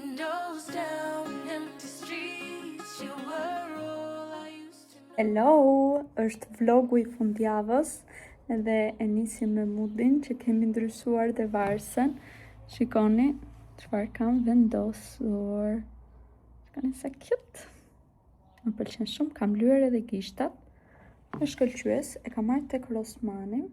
windows down, empty streets. You were all I used to know. Hello, është vlogu I fundjavës edhe e nisim me moodin që kemi ndryshuar dhe varsen. Shikoni çfarë kam vendosur. Shikoni sa cute. Më pëlqen shumë, kam lyer edhe gishtat. Është shkëlqyes, e kam marrë tek Rossmani.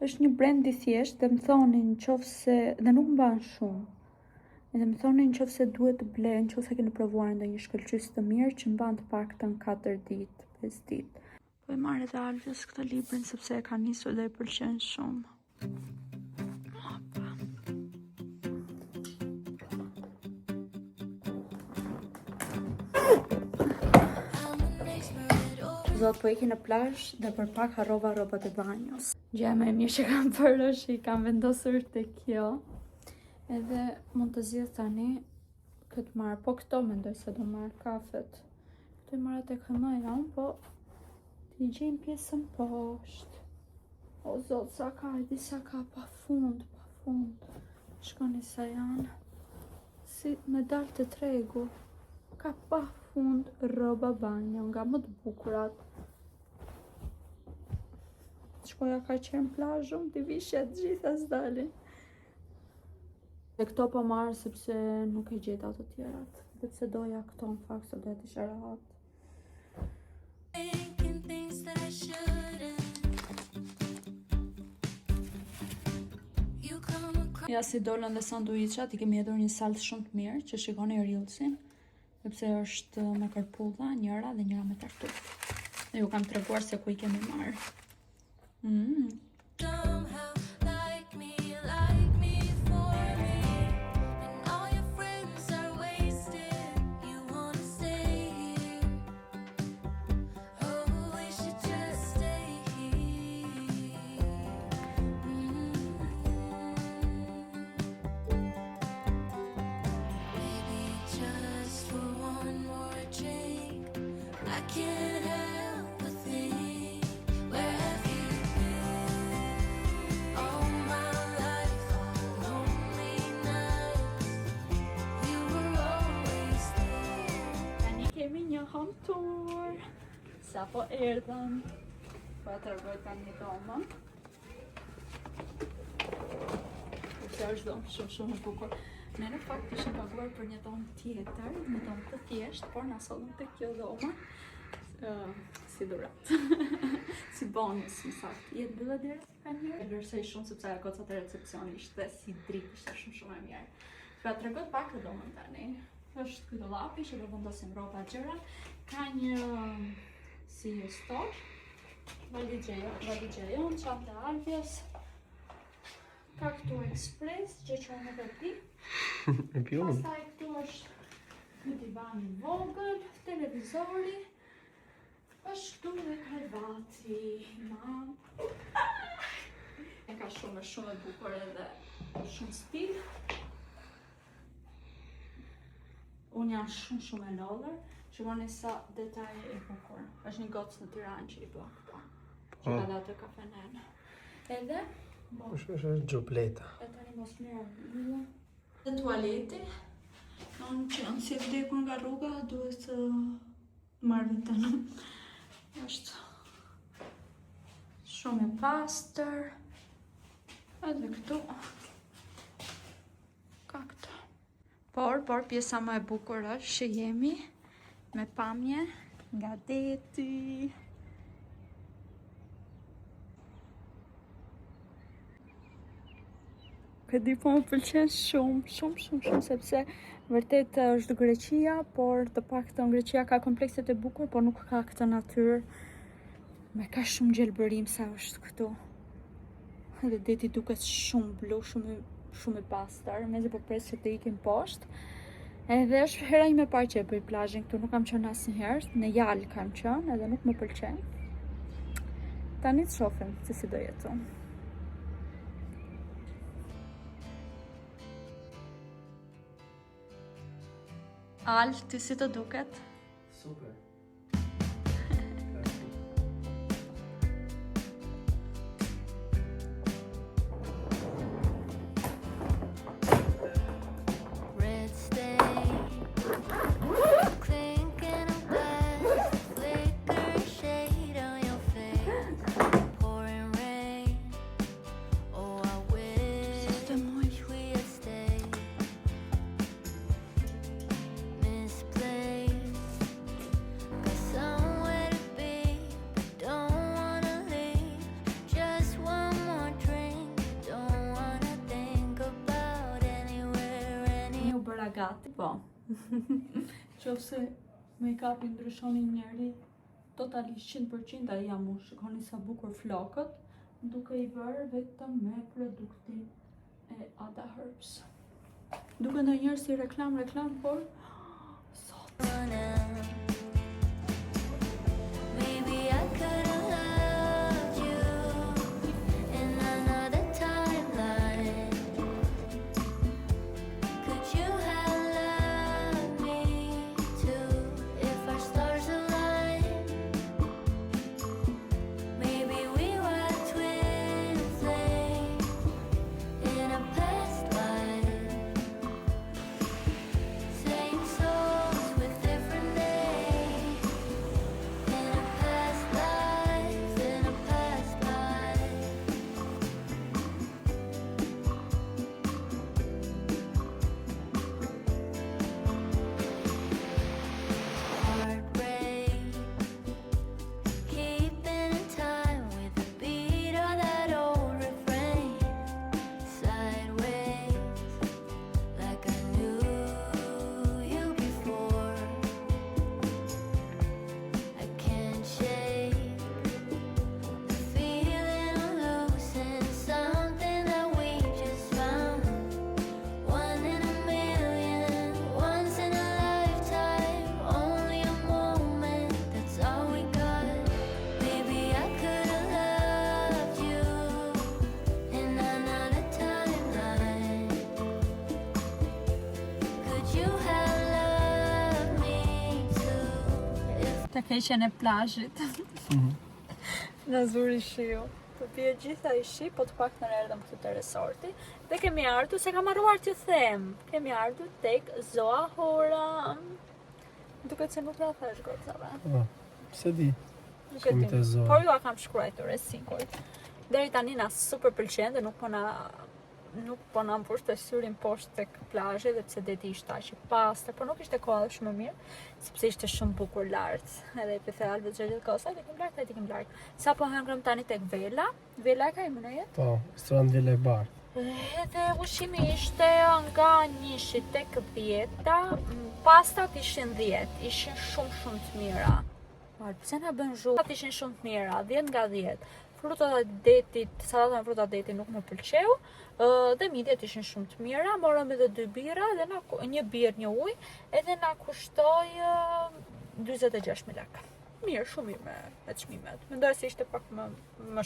Është një brand I thjesht dhe më thonin nëse dhe nuk mban shumë. Edhe më thonin nëse duhet të blej, nëse keni provuar ndonjë shkëlqys të mirë që mban të paktën 4 ditë, 5 ditë. Po e marr edhe Alfës këtë librin sepse e ka nisur dhe e pëlqen shumë. Zot, po iki në plazh dhe për pak harrova rrobat e banjos. Gjëja më e mirë që kam bërë është I kam vendosur te kjo. Edhe mund të zgjidh tani këtë marr, po këto mendoj se do marr kafet. Këto I marra tek HM-ja, po t'i gjejmë pjesën poshtë. O zot, sa ka, e di sa ka pafund. Shkoni sa janë. Si me dal të tregu. Ka pafund rroba banjo, nga më të bukurat. Shkoja ka qenë plazhum, t'i vishja të gjitha s'dalin. E këto po marrë sepse nuk e gjeta të tjerat. Dhe pse doja këto në fakt se doja t'isha rahat. Thinking things that I shouldn't. You come across. Ja, si dolën dhe sanduiçat, I kemi hedhur një salt shumë të mirë që shikoni Reelsin. Sepse është me kërpudha, njëra dhe njëra me tartufë. Dhe ju kam treguar se ku I kemi marrë. Somehow like me for me. And all your friends are wasted. You wanna stay here. Oh, we should just stay here. Maybe just for one more drink. I can't help but think, where have you been? All my life, all lonely nights. You were always there. Tani kemi një home tour. Sa po erdhëm. Po të rëgoj tani domën. Kjo është domë shumë e bukur. Ne në fakt ishim paguar për një domë tjetër, një domë të thjeshtë, por na sollën te kjo domë. Si dhurat. Si bonus, më saktë. Jetë mbyllë deri ka mirë. E vlerësoj shumë sepse ajo gocat e recepcionit ishte si dritë, ishte shumë e mirë. Pra t'rregoj pak të domën tani. Është ky dollapi që do vendosim rroba gjëra. Ka një si stor. Valigjejon, çanta Alfjes. Ka këtu ekspres, që çon në veti. E pjom. Pastaj këtu është një divan I vogël, televizori. Është këtu dhe krevati, E ka shumë e bukur edhe shumë stil. Unë jam shumë e lodhur. Shikoni sa detaje e bukur. Është një gocë në Tiranë që I bë këto. Që ka datë kafenen. Edhe është gjubleta. e tani mos mirë. Dhe tualeti. Unë që jam si vdekur nga rruga, duhet të marrë vetën. Është shumë e pastër. Edhe këtu ka këto. Por pjesa më e bukur është që jemi me pamje nga deti. Këdi po më pëlqen shumë sepse vërtet është Greqia, por të paktën Greqia ka komplekset e bukur, por nuk ka këtë natyrë me ka shumë gjelbërim sa është këtu. Edhe deti duket shumë blu, shumë e pastër, mezi po pres që të ikim poshtë. Edhe është hera ime e parë që e bëj plazhin këtu, nuk kam qenë asnjëherë, në Jal kam qenë edhe nuk më pëlqen. Tani të shohim se si do jetu. Alf, ty si të duket? Super. Red stairs. gati, po. Qofse make-up i ndryshoni njëri totalisht 100%, ai jam unë. Shikoni sa bukur flokët, duke i bërë vetëm me produktin e Ada Herbs. Duke ndonjëherë si reklam, por sot Maybe I could have loved you in another timeline. Could you have loved me too if our stars aligned? Maybe we were twin flames in a past life. Same souls with different names. In a past life, in a past life. Heartbreak, keeping in time with the beat of that old refrain. Sideways, like I knew you before. I can't shake the feeling of losing something that we just found. One in a million, once in a lifetime, only a moment, that's all we got. Maybe I could have loved you in another timeline. Could you have loved me too if të keqen e plazhit. Në zuri shiu. Të bie gjitha i shi, po të pak në erdhëm këtu te resorti. Dhe kemi ardhur, se kam harruar t'ju them. Kemi ardhur tek Zoa Hora. Duket se nuk na thash gocave. Po, pse di? Nuk e Kemi di. te Zoa. Por ju a kam shkruar e sigurt. Deri tani na super pëlqen dhe nuk po na mbushte syrin poshtë tek plazhi, dhe pse deti ishte aq i pastër, por nuk ishte koha shumë e mirë, sepse ishte shumë bukur lart. Edhe i pyetja Albert çfarë kosa, i kem lart. Sa po hangrëm tani tek Vela. Vela ka imë në jetë. Po, restorant Vela e Bar. Edhe ushqimi ishte nga 1 tek 10, pastat ishin 10, ishin shumë të mira. Pse na bën zhurmë? Pastat ishin shumë të mira, 10 nga 10. Frutat e detit, salata me frutat e detit nuk më pëlqeu, dhe midjet ishin shumë të mira. Morëm edhe 2 bira, dhe një birë, një ujë, edhe na kushtoi 46.000 lekë. Mirë, shumë mirë me çmimet. Mendoj se ishte pak më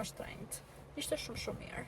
shtrenjtë. Ishte shumë mirë.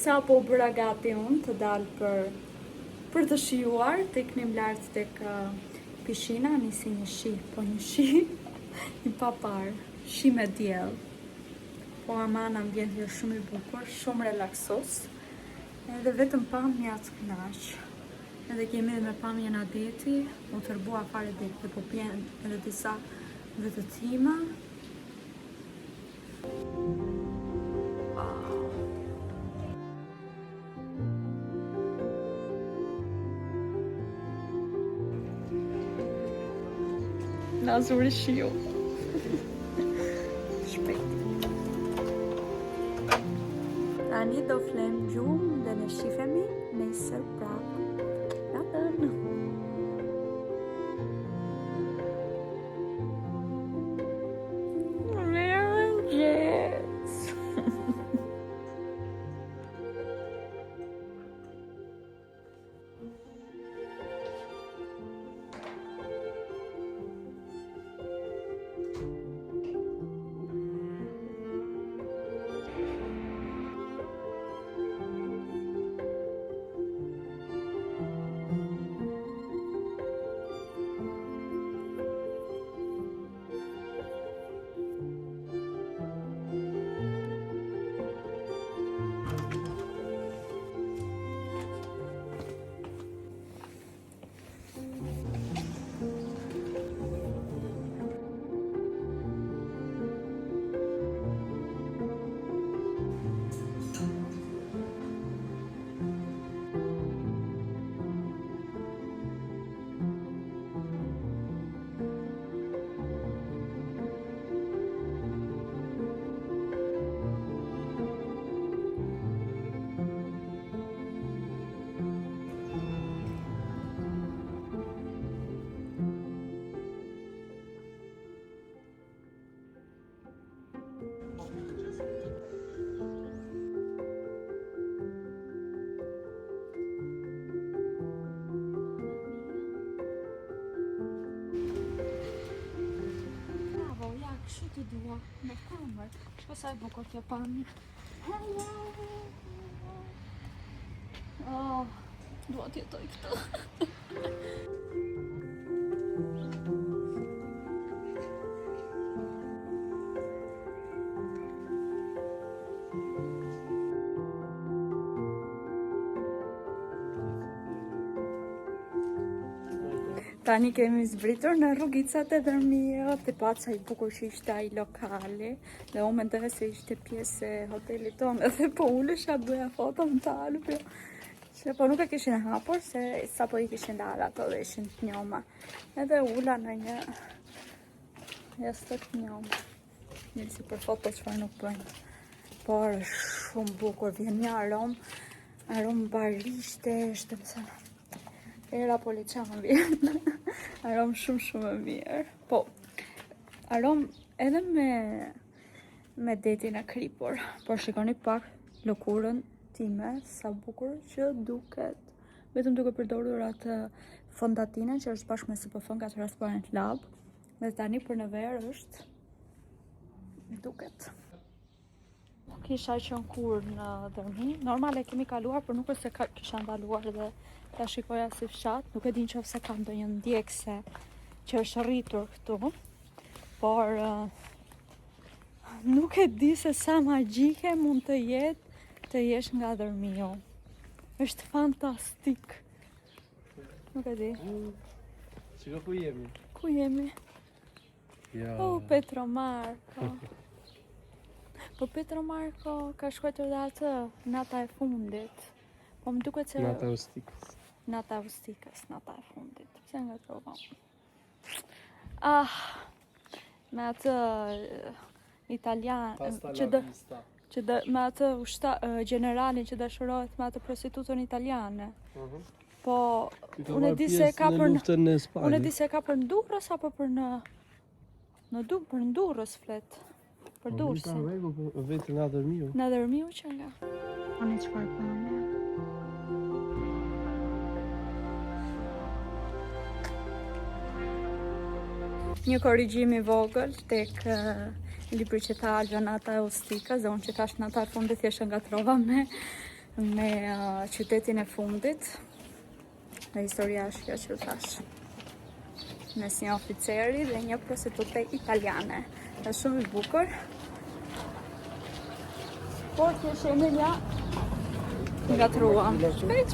Sa po bëra gati unë të dalë për të shijuar, të iknim lart tek pishina, nisi një shi, po një shi i papar, shi me diell. Po aman ambienti është shumë i bukur, shumë relaksos, edhe vetëm pamja të kënaq. Edhe kemi edhe me pamjen e deti, u tërbua fare deti, dhe po pjen edhe disa vetëtima. Na zuri shiu. Shpejt. Tani do flem gjumë dhe ne shifemi nesër prapë. Natën. Mirëmëngjes. Shu t'i dua, në kamër. Shko sa e bukur kjo pami. Hello! Oh, dua t'jetoj këtu. Tani kemi zbritur në rrugicat e Dërmio, të paca i bukur që ishte ai lokali, dhe unë mendoj se ishte pjesë e hotelit tonë, dhe po ulesha bëja foto në të alpë, që po nuk e kishin hapur, se sa po i kishin dalë ato dhe ishin të njoma. Edhe ula në një jasë të njoma. Njëri si për foto çfarë nuk bëjnë. Por shumë bukur, vjen një aromë barishte, është më sa. Era poliçan vjen. Aromë shumë e mirë. Po, aromë edhe me detin e kripur. Por shikoni pak lëkurën time, sa bukur që duket. Vetëm duke përdorur atë fondatinën që është bashkë me SPF nga Transparent Lab. Dhe tani për në verë është duket. Kisha qenë kur në Dërmi. Normale kemi kaluar, por nuk është se kisha ndaluar dhe ta shikoja si fshat. Nuk e din qofse kam ndonjë ndjekse që është rritur këtu. Por nuk e di se sa magjike mund të jetë të jesh nga Dërmio. Është fantastik. Nuk e di. Shiko ku jemi. Ku jemi? Ja. Oh, Petromarko. Po Petromarko ka shkuetur dhe atë nata e fundit. Po më duket se Nata ustikës. nata e fundit. Pse nga trova? Me atë italian me atë generalin që dashurohet me atë prostitutën italiane. Po unë e di se ka për në Durrës apo për në Durrës flet. Për Durrësin. Vetë nga Dërmiu. Në Dërmiu që nga. Ani çfarë pamë. Një korrigjim i vogël tek libri që tha Alva Nata e Ustikës, dhe unë që tash nata e fundit thjesht ngatrova me qytetin e fundit. Dhe historia është kjo që thash. Mes një oficeri dhe një prostitute italiane. Është shumë i bukur. Po që Emilia ngatruam. Shpejt.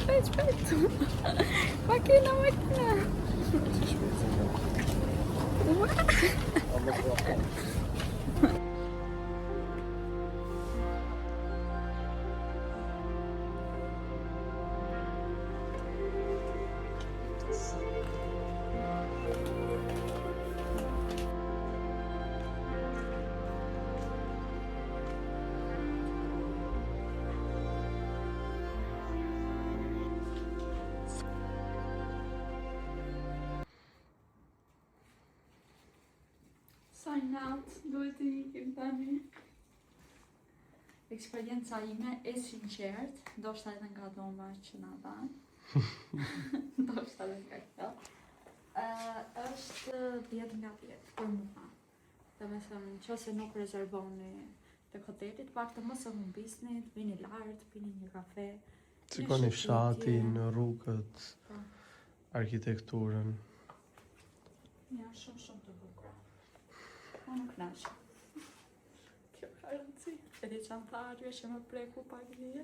Makina. Sign out, duhet të ikim tani. Eksperienca ime e sinqert, ndoshta edhe nga dhoma që na dhanë. Ndoshta edhe nga kjo. Është 10 nga 10 për mua. Domethënë, nëse nuk rezervoni tek hoteli, të paktën mos e humbisni, vini lart, pini një kafe. Shikoni fshatin, rrugët, arkitekturën. Ja, shumë të bukur. Po nuk nash. Kjo ka rëndësi. E di çantarëve që më preku pak dhije,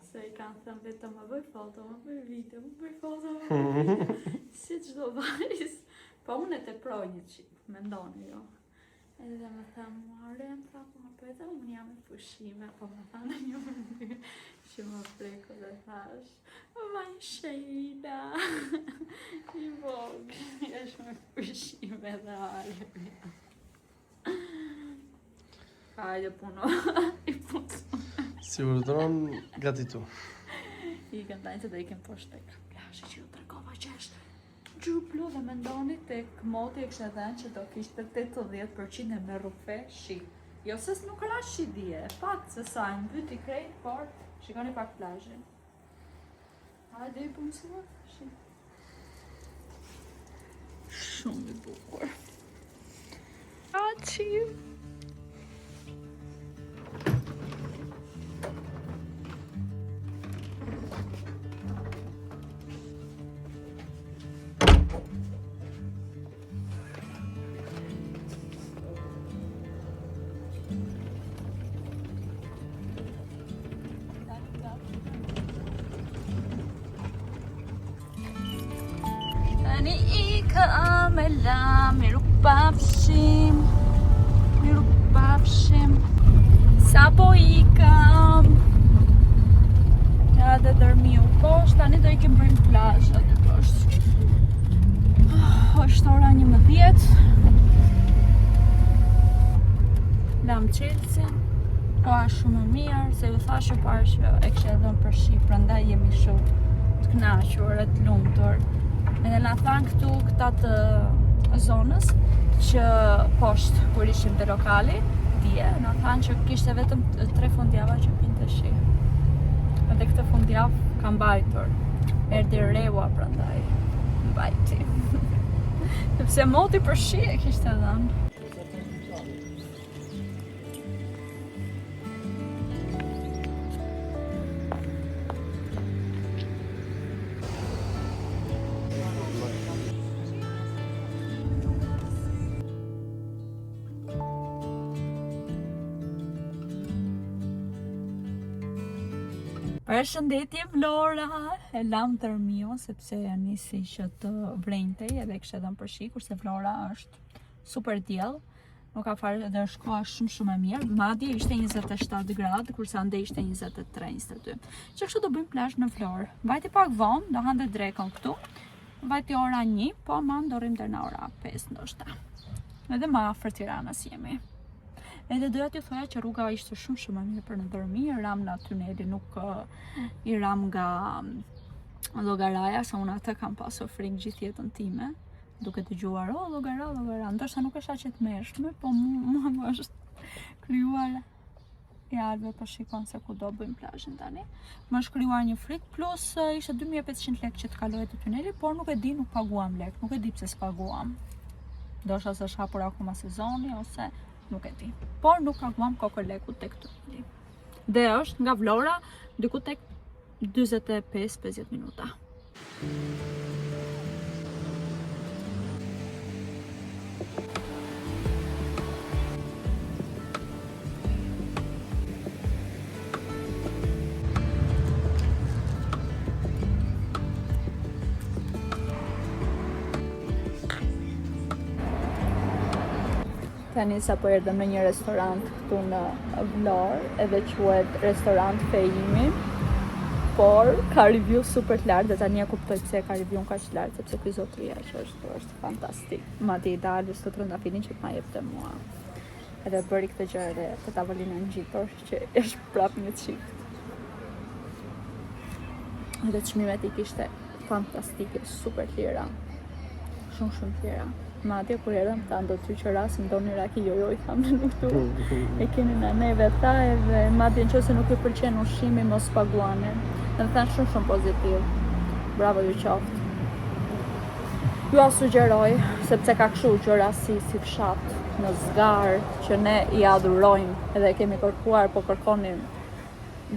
se i kanë thënë vetëm më bëj foto, më bëj video, më bëj foto. Si çdo vajzë. Po unë e teproj një qip, mendoni jo. Edhe më thamë, Muharrem, po edhe unë jam e pushime, po më thanë një mënyrë që më preku dhe thash, vaj Sheila, i vogël, është me pushime dhe alëmi. Hajde puno, i puno. Si urdhëron gati tu. I këndajnë të dhe i kemë poshtë tek plazhi që ju tregova që është gjuplu dhe mendoni tek moti e kështë edhe që do kishte 80% e me rufe shi. Jo se nuk ra shi dje, fakt se sa në byti krejt, por shikoni pak plazhin. Hajde i punë shi. Shumë i bukur. Aq, qim. Tani I kam e la, miru pafshim. Sa po I kam. Ja dhe dërmiu poshtë, tani do I kem bëjmë plazh aty poshtë. Është ora 11. Lam Chelsea. Po është shumë e mirë, se ju thashë parë që e kishte dhënë për shi, prandaj jemi shumë të kënaqur e të lumtur. Edhe na thanë këtu këta të zonës që poshtë kur ishim te lokali, dje, na thanë që kishte vetëm 3 fundjava që pinte shi. Edhe këtë fundjavë ka mbajtur. Erdhi reua prandaj mbajti. Sepse moti për shi e kishte dhënë. Përshëndetje Vlora, e lam tërmiu sepse nisi që të vrente edhe kishte dhënë për shi, kurse Vlora është super diell, nuk ka fare dhe është koha shumë e mirë, madje ishte 27 gradë, kurse ande ishte 23-22. Që kështu do bëjmë plazh në Vlorë. Vajti pak vonë, do hande drekën këtu. Vajti ora 1, po ma ndorim deri në ora 5 ndoshta. Edhe më afër Tiranës jemi. Edhe doja t'ju thoja që rruga ishte shumë e mirë për në dërmi, I ram në tuneli, nuk I ram nga llogaraja, sa unë atë kam pasur frikë gjithë jetën time, duke dëgjuar llogara, ndoshta nuk është aq e tmerrshme, po mua më është krijuar Albe, po shikon se ku do bëjmë plazhin tani. Më është krijuar një frikë, plus ishte 2500 lekë që të kalohet te tuneli, por nuk e di, nuk paguam lekë, nuk e di pse s'paguam. Ndoshta s'është hapur akoma sezoni ose nuk e di. Por nuk paguam kokë lekut tek tuneli. Dhe është nga Vlora diku tek 45-50 minuta. Tani sa po erdhëm në një restorant këtu në Vlorë, edhe quhet restorant Fejimi, por ka review super të lartë dhe tani e kuptoj pse ka review kaq të lartë, sepse ky zotëria që është fantastik. Madje I dalë sot trëndafilin që t'ma jepte mua. Edhe bëri këtë gjë edhe të tavolina ngjitur që është prapë një çift. Edhe çmimet I kishte fantastike, super të lira. Shumë të lira. Madje kur erdhëm ta ndo ty që ras më doni raki jo I thamë nuk tu e keni në neve tha edhe madje nëse nuk I pëlqen ushqimi mos paguani. Dhe thanë shumë pozitiv. Bravo ju qoftë. Ju a sugjeroj sepse ka kështu gjëra si fshat në zgar që ne I adhurojmë edhe kemi kërkuar, po kërkonim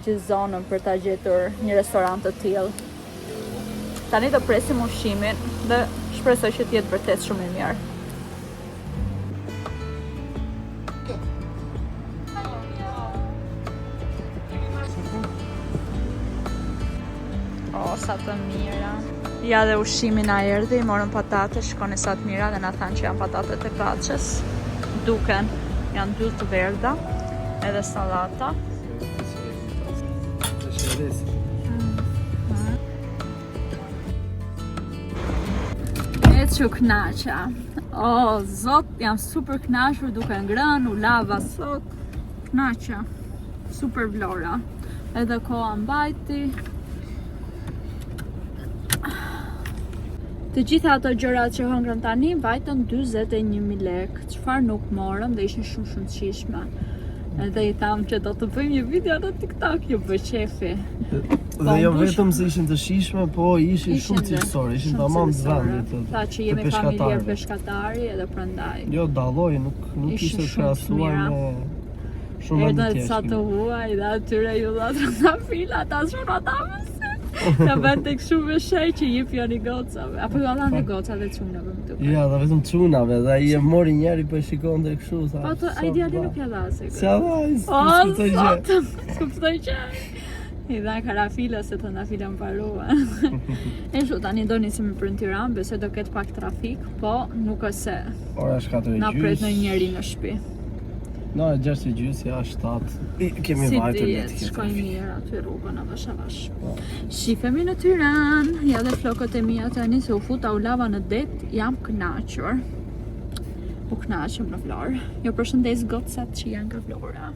gjithë zonën për ta gjetur një restorant të tillë. Tani do presim ushqimin dhe shpresoj që t'jetë vërtet shumë I mirë. O, sa të mira. Ja dhe ushqimi na erdhi, morëm patate, shikoni sa të mira dhe na thanë që janë patatet e kaçës. Duken, janë 2 të verda, edhe sallata. Që knaqa. O, zot, jam super knaqur duke ngrënë, u lava sot. Knaqa. Super Vlora. Edhe koha mbajti. Të gjitha ato gjërat që hëngrëm tani mbajtën 41.000 lekë. Çfarë nuk morëm dhe ishin shumë të shijshme. Edhe I tham që do të bëjmë një video në TikTok, ju bë qefi. Dhe jo vetëm se ishin të shishme, po ishin shumë cilësore, ishin tamam të vendit të Tha që jemi familje peshkatari edhe prandaj. Jo, dalloj, nuk ishte Ishin shumë të krahasuar mira. me shumë Erdhën vende sa të tjeshme. huaj dhe atyre ju dha trandafila, ata shumë ata mëse. Ka vend tek shumë me shej që jepjoni gocave. Apo ju dhanë gocave çunave më duket. Ja, dhe vetëm çunave, dhe ai e mori njëri po e shikonte kështu, tha. Po to ai djali nuk ja dha se. Si a dha, O, s'kuptoj gjë. kuptoj që. I dha karafila se trandafila më paruan. E shu tani do nisim për në Tiranë, besoj do ketë pak trafik, po nuk është se Ora është 4:30. na pret në njëri në shtëpi. No, 6:30, ja 7. Kemi Si vajtur dihet, shkoj mirë aty rrugën avash avash. Shifemi në Tiranë, ja dhe flokët e mia tani se u futa u lava në det, jam kënaqur. U kënaqem në Vlorë. Jo përshëndes gocat që janë nga Vlora.